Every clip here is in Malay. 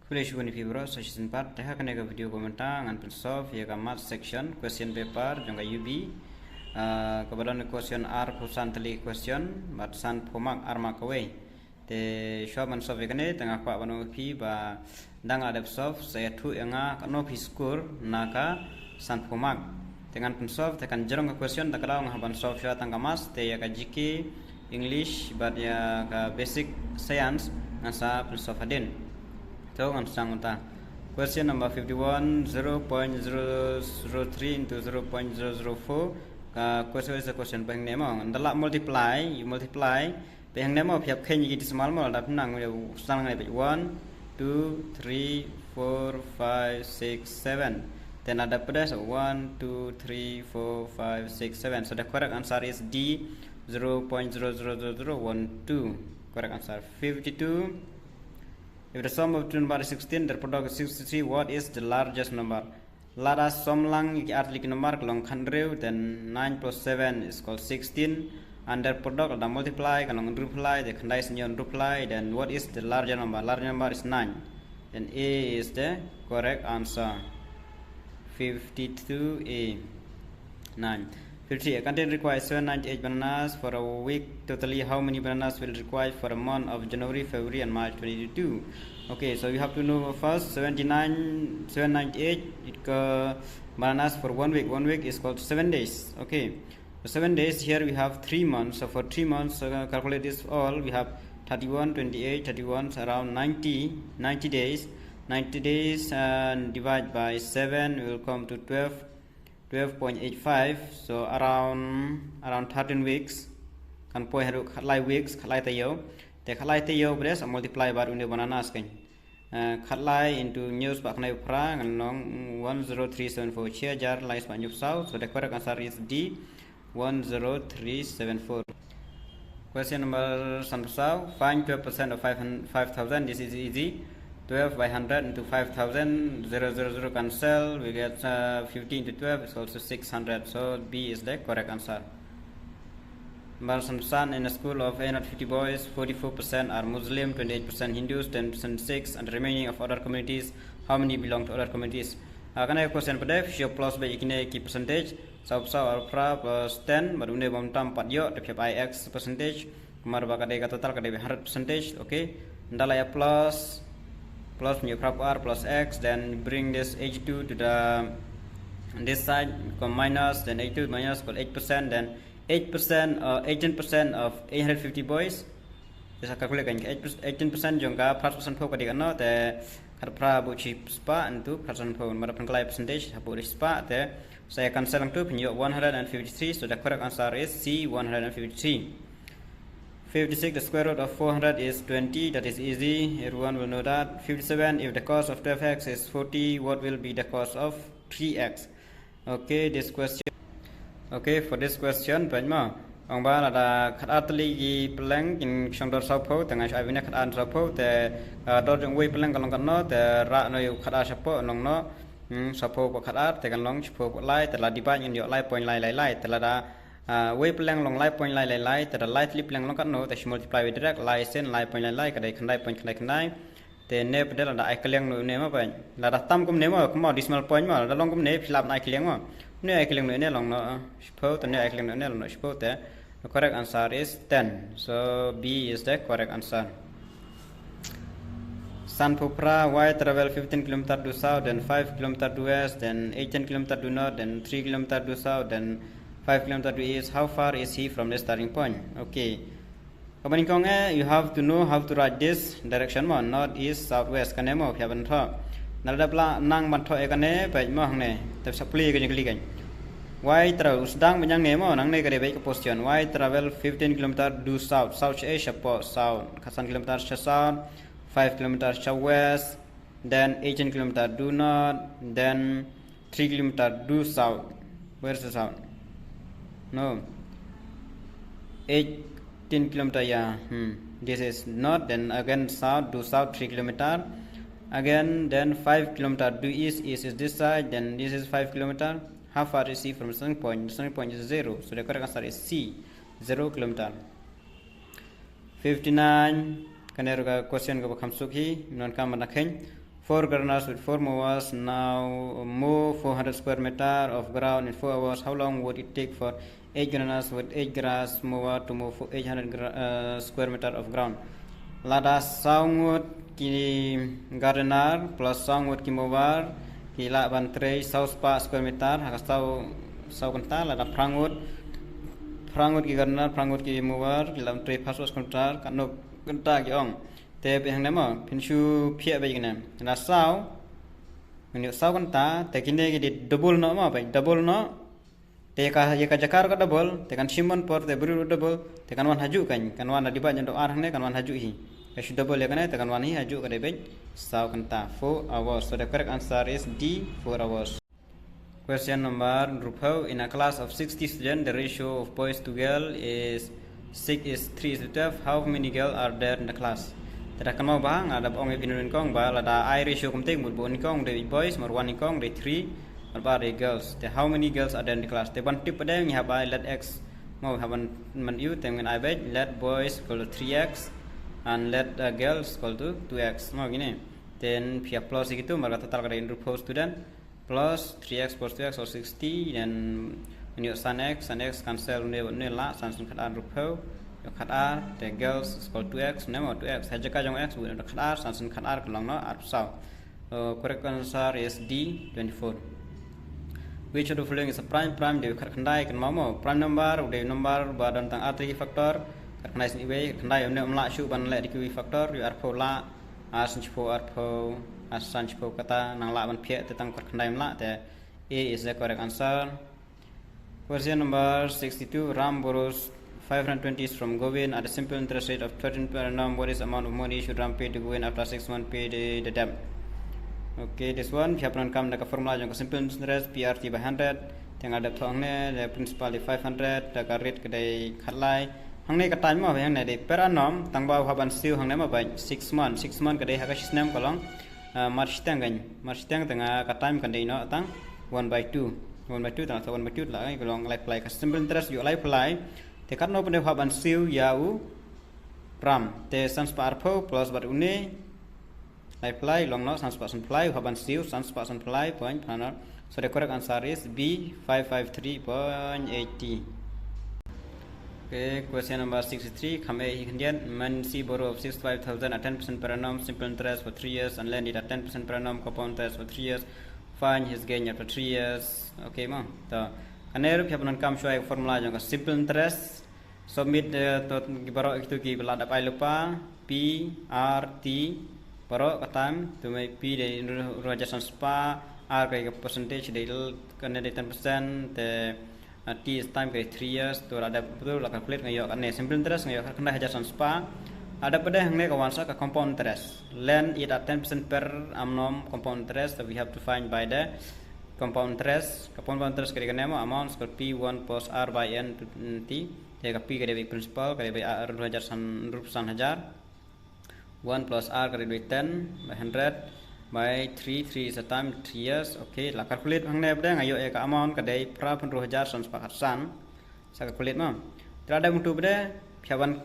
Please go to section part. Teh kan ega video komentar ngan solve ya math section question paper jangka UB. Kebetulan question R kusan teli question matsan pomak arma kawe. Te shop man solve kan tengah pak banu pi ba dang ada solve saya tu enga kano pi score naka san pomak. Dengan solve tekan jerong ke question tak kalau ngaban solve sya tangga mas te ya ka GK English but ya ka basic science ngasa solve adin. So, question number 51, 0.003 into 0.004. Question is a question pahing nemo. Ndala multiply, you multiply. Pahing nemo piap khen yiki small mo dap nang sang ngai 1, 2, 3, 4, 5, 6, 7. Then ada pedas 1, 2, 3, 4, 5, 6, 7. So the correct answer is D, 0.00012. Correct answer 52. If the sum of two numbers is 16, the product is 63, what is the largest number? Let us sum lang article number long 100, then 9 plus 7 is called 16. And the product the multiply, long reply, the condition reply, then what is the larger number? Larger number is 9. Then A is the correct answer. 52A. 9. 50. A content requires 798 bananas for a week. Totally, how many bananas will require for a month of January, February, and March 2022? Okay, so you have to know first 798. Bananas for 1 week. 1 week is called 7 days. Okay, so 7 days here we have 3 months. So for 3 months, calculate this all. We have 31, 28, 31, so around 90 days. 90 days and divide by 7 will come to 12.85, so around 13 weeks. Kan poi haru khatlai weeks khatlai tayo te khatlai tayo bres multiply bar une bananas kan khatlai into news ba khnai pra ngalong 10374 chia jar lai spa nyup sau. So the correct answer is D, 10374. Question number sansau, find 12% of 5000. This is easy. 12 by 100 into 5000, 000 cancel, we get 15 to 12 is also 600, so B is the correct answer. Son in a school of 850 boys, 44% are Muslim, 28% Hindus, 10% Sikhs, and the remaining of other communities, how many belong to other communities? Can I question pada show plus by ikine ki percentage, so alpha plus 10, but unde bom tam 4 yo, the IX percentage, kumar ba kadai total kadai 100%, okay? Ndala plus new prop R plus X, then bring this H2 to the this side, become minus, then H2 minus called 8%, then 8% 18% of 850 boys. Bisa calculate kan 18% jongka 4% po kadai ano te karpra bu chip spa into percent po mara pengkalai percentage hapu di spa te saya cancel ang tu pinjok 153, so the correct answer is C, 153. 56, the square root of 400 is 20, that is easy, everyone will know that. 57, if the cos of 12x is 40, what will be the cos of 3x? Okay, this question. Okay, for this question, banyak orang bahan ada kata lagi peleng in sangdor sapo, tengah saya bina kata sapo, te dor jeng way peleng kalau kan te rak no yuk kata sapo, nong no sapo ko kata, te kan long sapo ko lai, telah dibat yang diok lai point lai, telah da way peleng long lai point lai, telah lai tli peleng long kan no, te multiply with direct lai sen lai point lai, kadai kandai point kandai, te ne pedal ada ikeliang no ne ma ban, la da tam kum ne ma kum decimal point ma, la long kum ne filap na ikeliang ma. Ne ikeliang no ne long no suppose ne ikeliang no ne long no suppose te. The correct answer is 10. So B is the correct answer. Sanpupra, Y travel 15 km to south, then 5 km to west, then 18 km to north, then 3 km to south, then 5 km to east. How far is he from the starting point? Okay. Kapan you have to know how to write this direction mo, north, east, south, west. Kane mo piaban tho. Nalada nang ban tho ekane baik mo hangne. Tapi sapli ke jengli kan. Y travel sedang menyang nemo nang ne kare baik position. Y travel 15 km due south. South Asia po south. Kasan km south. 5 km west. Then 18 km due north. Then 3 km due south. Where's the south? No. 18 km yeah. This is north. Then again south due south 3 km. Again then 5 km due east. East is this side. Then this is 5 km. How far is he from the starting point? The starting point is 0. So the correct answer is C, 0 km. 59. Kaneruga question ko bakam sukhi non kam manakhen 4 gardeners with 4 mowers now mow 400 square meter of ground in 4 hours. How long would it take for 8 gardeners with 8 grass mower to mow 800 square meter of ground? Lada saungut ki gardener plus saungut ki mower ki la bantrei sauspa square meter haka sau kanta lada prangut ki gardener prangut ki mower ki la bantrei pasos kontar kanok kanta ki ong te pe hang nemo pinshu phia be gina na sau ni sau kanta te kine ki double no ma bai double no te ka ye ka jakar ka double te kan simon por te buru double te kan wan haju kan wan adiba nyando ar hang ne kan wan haju hi Ash double lekana te kan wan hi haju ka de be sau kanta 4 hours. So the correct answer is D, 4 hours. Question number Rupho, in a class of 60 students the ratio of boys to girl is 3:12. How many girls are there in the class? Tidak kan mau bang ada ong ibinun kong ba ada I ratio kumting mut bon kong de boys mar one kong de 3 mar ba de girls. The how many girls are there in the class? The one tip pada ni have I let x mau have man you tengen I bet let boys equal to 3x and let girls equal to 2x. Mau gini. Then pihak plus gitu maka total kada in Rupho student plus 3x plus 2x or 60 dan ini sin x cancel ne la sin kada Rupho khadar the girls is equal to 2x nemo 2x haja ka jong x bu khadar sin khadar kelong no ar sau. Correct answer is D, 24. Which of the following is a prime de khandai kan mamo prime number de number ba dan tang r3 factor khandai sin iwe khandai ne umla shu ban le q factor you are pola asan chpo arpo asan chpo kata nang la ban phia te tang khandai mla te A is the correct answer. Question number 62. Ram borrows 520 from Govin at a simple interest rate of 13 per annum. What is the amount of money should Ram pay to Govin after 6 months pay the debt? Okay, this one we have run come like a formula jong simple interest PRT by 100 teng ada thong ne the principal 500 the rate kedai khatlai hang ne ka time ma hang ne de per annum tang ba haban siu hang ne ma bai 6 months kedai ha ka system kolong march tang tanga ka time kan dei no tang 1/2 tang 1/2 la kolong apply ka simple interest you apply te kat no pande haban siu yau pram te sans par pho plus bat une apply long no sans person apply haban siu sans person apply point panel. So the correct answer is B, 553.80. Okay, question number 63. Kame Indian man see borrow of 65,000 at 10% per annum, simple interest for 3 years, and lend it at 10% per annum, compound interest for 3 years. Find his gain after 3 years. Okay, ma. So, kaner pihak kam show formula jang simple interest. Submit to borrow itu ki belada pai lupa P R T borrow katam to make P de rajasan spa R ke percentage de kena de 10% the T is time ke 3 years to ada betul la calculate ngayo kan simple interest ngayo kena hajasan spa ada pada hang ne kawansa ka compound interest lend it at 10% per annum compound interest so we have to find by the compound interest ke kena amount equal P1 plus R by N to T te ka P ke de principal ke de R 200 1 plus R ke de 10 by 100 by 3 is a time 3 years. Okay, la calculate hang ne bda ngayo ka amount ka dei pra 10000 san sepakat san sa calculate ma terada mutu bda phaban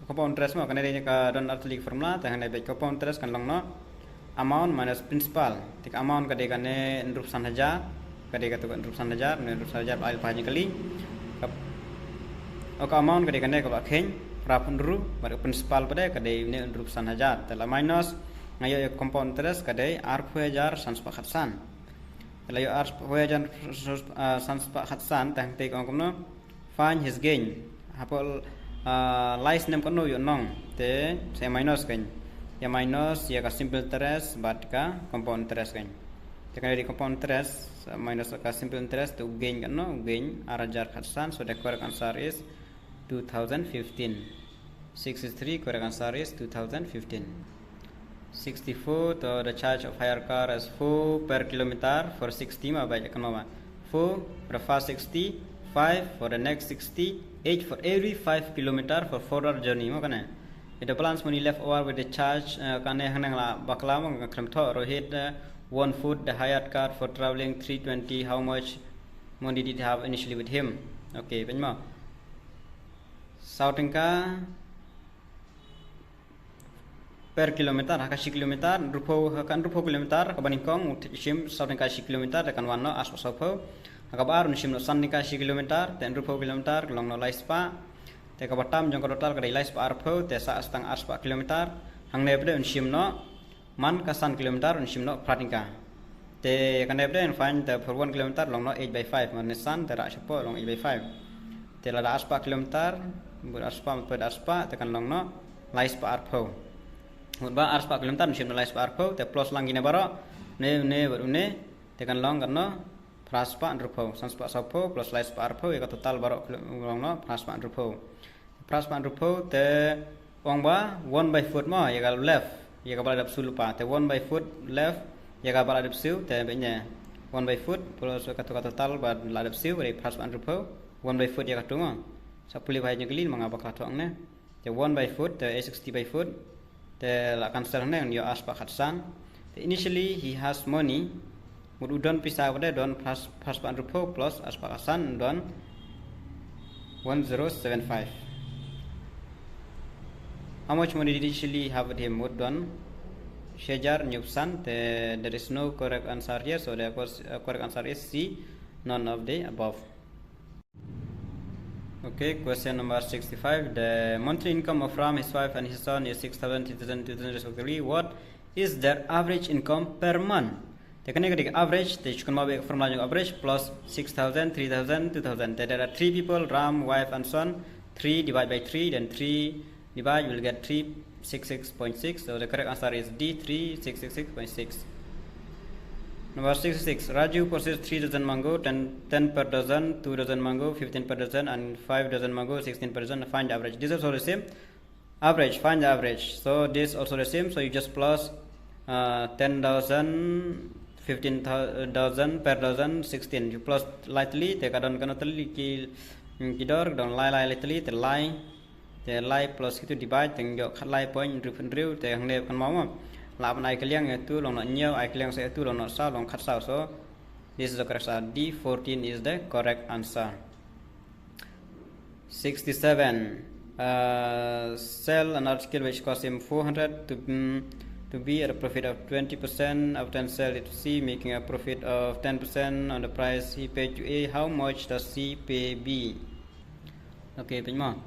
compound interest ma kana dei ka don article formula ta hang ne be compound interest kan long no amount minus principal tik amount ka dei ka ne rup san hajar ka dei ka tu rup san hajar ne rup san hajar al pa kali ka amount ka dei ka ne ka ba khen pra 100 bar principal bda ka dei ne rup san hajar ta la minus ngayo compound interest kadai R 1000 san sepakat san. Kalau R 1000 san sepakat san tang te kong no find his gain. Hapol lies nem kono yo nong te saya minus kan. Ya minus ya ka simple interest bat ka compound interest kan. Te kan di compound interest minus ka simple interest to gain kan no gain R 1000 san. So the correct answer is 2015. 63 correct answer is 2015. 64 to the charge of hire car as 4 per kilometer for 60 ma baik ekonoma 4 for the first 60 5 for the next 60 8 for every 5 kilometer for further journey mo kana it the balance money left over with the charge kane hanang la bakla mo kram tho rohit 1 foot the hired car for traveling 320 how much money did he have initially with him. Okay penmo sautingka per kilometer hakashi kilometer rupo kilometer kabaningkong shim sabning kashi kilometer dekan wano aspa sopo hakabar shim no sanning kashi kilometer ten rupo kilometer long no laispa te kabatam jong total kadai laispa arpo te sa astang aspa kilometer hang nebde shim no man kasan kilometer shim no pratingka te kan nebde find the for 1 kilometer long no 8/5 man san te ra sopo long 8/5 te la aspa kilometer bur aspa per aspa te kan long no laispa arpo Mudba arspa kilometer shim nalai sparpo te plus lang gine baro ne baru ne tekan long karena praspa andrupo sanspa sapo plus lai sparpo ya total baro long no praspa andrupo te ongba 1/4 mo ya kalau left ya kalau ada sulupa te 1/4 left ya kalau ada sul te benya 1/4 plus kata total bad ada sul dari praspa andrupo 1/4 ya katungo sapuli bahaya gelin mengapa katong ne te 1/4 te 60/4 the la cancel neng yo aspa khatsan initially he has money mududon pisa wade don plus pan rupo plus aspa khatsan don 1075 how much money did he initially have with him mudon shejar nyupsan there is no correct answer here so the correct answer is C none of the above. Okay, question number 65. The monthly income of Ram, his wife, and his son is 6,000, 2,000 respectively. What is their average income per month? The kinetic average, the formula average plus 6,000, 3,000, 2,000. There are 3 people, Ram, wife, and son. 3 divided by 3, then 3 divide, will get 366.6. So the correct answer is D, 366.6. Number 66. Raju purchases 3 dozen mango, 10 per dozen, 2 dozen mango, 15 per dozen, and 5 dozen mango, 16 per dozen. Find the average. This is also the same. Average. Find the average. So this is also the same. So you just plus 10,000, 15,000 per dozen, 16. You plus lightly. Take adon kanotali kidor don lie lightly. The lie plus itu divide. Teng yo kat lie point drill. Te hang ne kan mau. Lap nai kaliang itu long nak nyau ai kaliang saya itu long nak sa long kat sa so this is the correct answer. D14 is the correct answer. 67 sell an article which cost him 400 to be at a profit of 20%. After sell it to C making a profit of 10% on the price he paid to A. How much does C pay B? Okay, penjama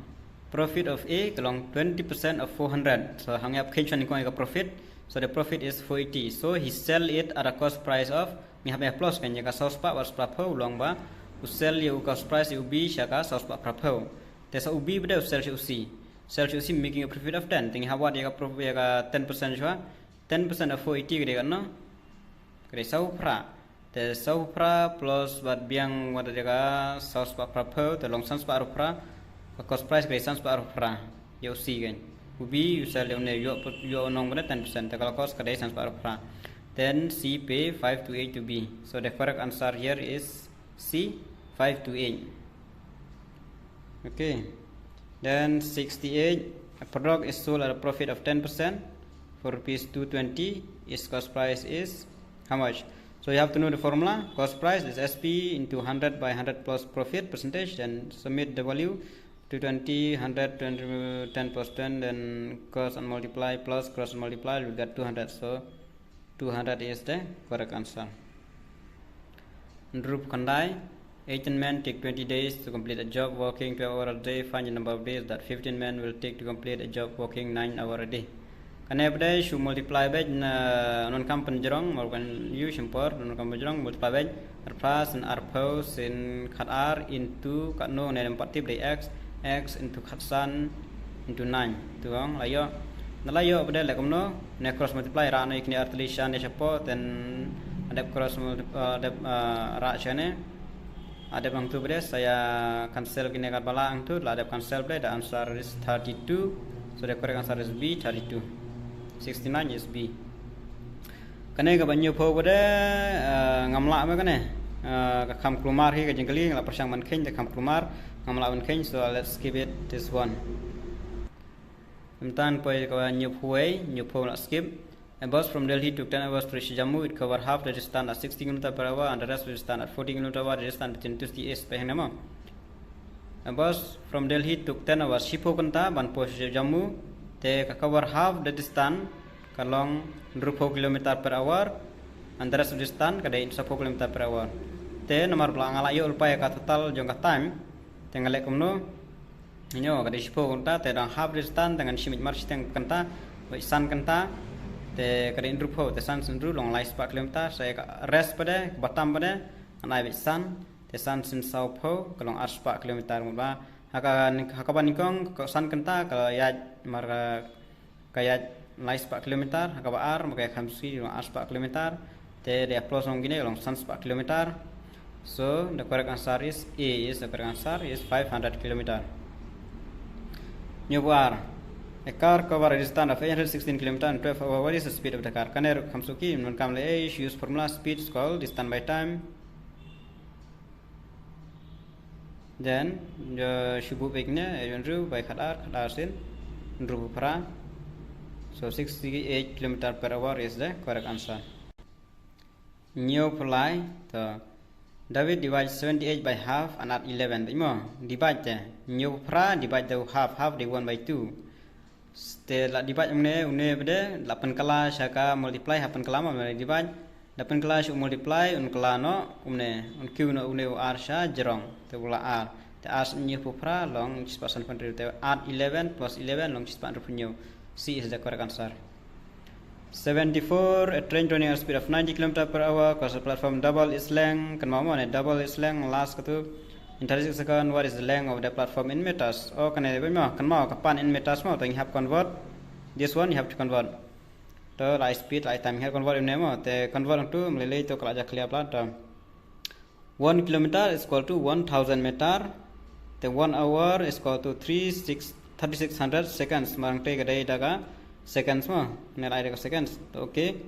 profit of A kalong 20% of 400. So hang up kitchen ko ka profit. So the profit is 480. So he sell it at a cost price of ni have plus kan jaka sospa was prapo long ba sell you cost price ubi shaka sospa prapo. There's a ubi beda sell to C. Sell to C making a profit of 10. Think how what ya profit ya 10% jwa 10% of 480 gede kan no. Gede saupra. The saupra plus what biang what ya sospa prapo the long sospa pra cost price gede sospa pra. You see kan. Ubi you sell on your non 10%. The cost kadai sans para. Then C pay 5 to 8 to B. So the correct answer here is C 5 to 8. Okay. Then 68. A product is sold at a profit of 10%. For rupees 220. Its cost price is how much? So you have to know the formula. Cost price is SP into 100 by 100 plus profit percentage. Then submit the value. 220, 100, 10 plus 10, then cross and multiply plus cross and multiply, we get 200. So 200 is the correct answer. Drup Kandai, 18 men take 20 days to complete a job working 12 hours a day. Find the number of days that 15 men will take to complete a job working 9 hours a day. Kan every day should multiply by non company jerong or when you import non company jerong multiply by plus and r pose in cut r into cut no and 40 by x into khatsan into 9 tu bang layo nalayo pada like no ne cross multiply ra no ikni artilishan ne chapo then ada cross ada ra chane ada bang tu pada saya cancel kini kat balang tu la ada cancel pada the answer is 32. So the correct answer is B 32. 69 is B. Kane ka banyu pho pada ngamla ma kane kam klumar hi ka jengkali la persang man khen kam klumar ngamla khen, so let's skip it this one. Imtan poi ka new pho not skip. A bus from Delhi took 10 hours to reach Jammu. It covered half the distance at 60 km per hour and the rest will stand at 40 km per hour. Distance between 2 east pehnama. A bus from Delhi took 10 hours. Shipho kanta ban post Jammu. Te cover half the distance kalong 20 kilometer per hour and the rest of the distance kada 10 kilometer per hour. Te nomor belang ala yo ulpa ka total jong ka time te ngalek kumno inyo kada sipo kunta te dang half distance dengan simit march teng kanta bai san kanta te kada indrupo te san sendru long lai 4 kilometer saya rest pada batam pada anai bai san te san sin sau po kalong 4 kilometer mba hakaban nikong ko san kanta ka ya mar kaya lai 4 kilometer hakaba ar maka khamsi long 4 kilometer te de approach long gine long san 4 kilometer. So the correct answer is A. The correct answer is 500 kilometer. New bar. A car cover a distance of 816 km in 12 hours. What is the speed of the car? Kaner Kamsuki in Kamle A use formula speed is called distance by time. Then the Shubu Pigna Andrew by Kadar Sin Andrew Pra. So 68 km per hour is the correct answer. New fly the David divides 78 by half and add 11. Divide the new pra divide the half divide 1 by 2. Setelah divide une bede 8 kala syaka multiply 8 kala ma divide 8 kala syuk multiply un kala no un q no une r sya jerong te pula r te as new pra long cispasan pendiri te add 11 plus 11 long cispan revenue. C is the correct answer. 74, a train running at a speed of 90 km per hour across the platform double its length. Kan mau double its length last katu in 36 seconds. What is the length of the platform in meters? Oh kan mau kapan in meters mau? You have convert this one, you have to convert to light speed light time here convert in mau te convert to melilai to kalau aja clear plan 1 kilometer is equal to 1000 meter. The 1 hour is equal to 3600 seconds. Marang te kadai daga seconds mo nilai dekat seconds. Okay,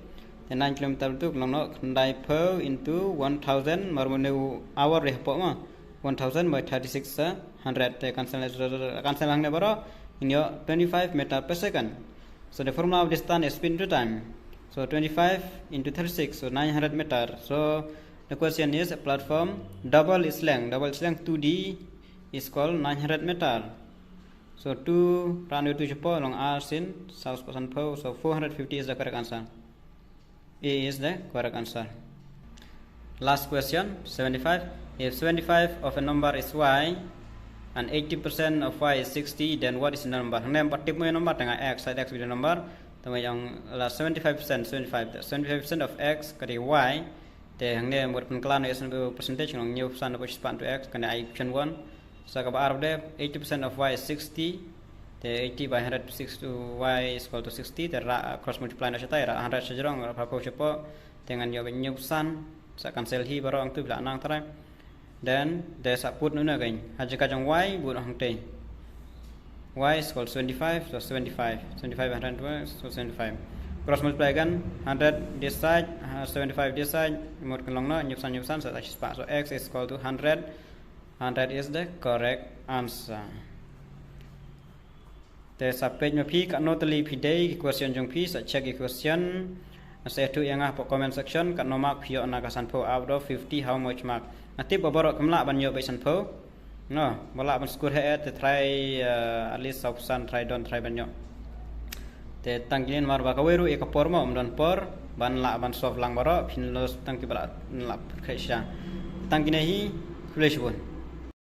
the 9 km tu kalau nak kendai per into 1000 marmonu hour repot mo 1000 by 3600 te cancel hang ne baro in your 25 meter per second. So the formula of distance is speed into time. So 25 into 36 so 900 meter. So the question is a platform double its length 2D is called 900 meter. So 2 run to Japan long R sin south percent po. So 450 is the correct answer. A is the correct answer. Last question 75. If 75 of a number is y and 80% of y is 60, then what is the number? Hang patip mo number tengah x side x with the number. Tama yang la 75% 75% of x kali y. Te hang ne buat penkelan is percentage ng new percent of x to x kena I option 1. So about 80% of y is 60. The 80 by 106 to y is equal to 60. The cross multiply na siya tayo. 100 siya jarong. Rapapo siya po. Dengan yung sun. Sa cancel hi baro ang tu bila nang taray. Then the sa put nuna kain. Haji kajang y buat ang tay. Y is equal to 75. So 75. 75 100 so 75. Cross multiply kan 100 this side, 75 this side. Imut kan long na nyup san sa taspa. So x is equal to 100. And that is the correct answer. The subpage ma pi kat notally pi day question jong pi sa check question. Saya tu yang po comment section kat no mark pi ona kasan po out of 50 how much mark. Nanti babarok kemla ban yo bai san po. No, bala ban score he to try at least option try don't try ban yo. Te tangkin mar ba kaweru e kapor mo don por ban la ban solve lang baro pin los tangki bala la khaisha. Tangkin hi flash bon.